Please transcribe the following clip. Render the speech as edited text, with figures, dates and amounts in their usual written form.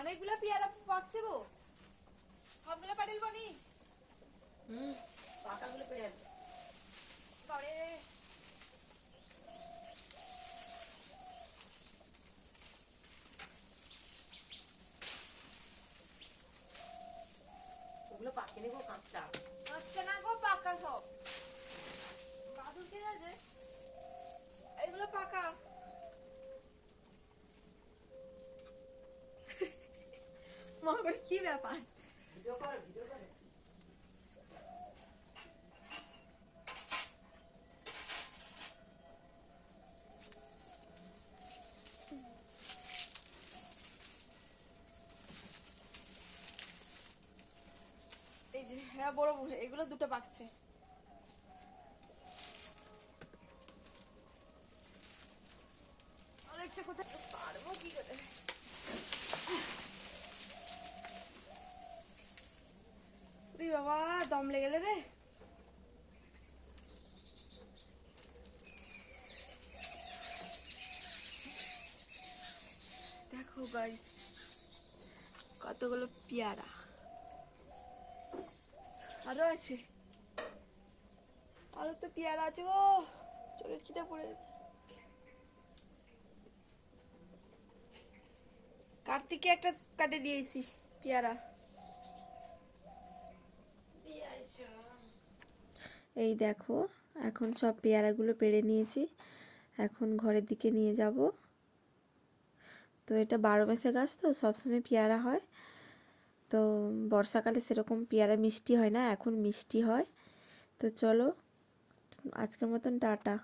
অনেকগুলো পেয়ারা পাকছে গো, সবগুলো পাটিল বনি। পাকাগুলো পেড়ে পরে ওগুলো পাকে নেবো কাঁচা। আচ্ছা না গো, পাকা সব বাদুর কে আছে, এগুলো পাকা। মহাবীর কি ব্যাপার? ভিডিও করে ভিডিও করে। এই যে হ্যাঁ বড় এগুলো দুটো পাকছে। অনেকটা কোথায় পারবো কি করে? বাবা দম লেগে গেলে রে। দেখো গাইস কতগুলো পেয়ারা আরো আছে, আরো তো পেয়ারা আছে গো, চোখে খিদে পড়ে। কার্তিকে একটা কাটে দিয়েছি পেয়ারা। এই দেখো এখন সব পেয়ারাগুলো পেড়ে নিয়েছি, এখন ঘরের দিকে নিয়ে যাব। তো এটা 12 মাসে গাছ, তো সবসময় পেয়ারা হয়। তো বর্ষাকালে সেরকম পেয়ারা মিষ্টি হয় না, এখন মিষ্টি হয়। তো চলো আজকের মতন টাটা।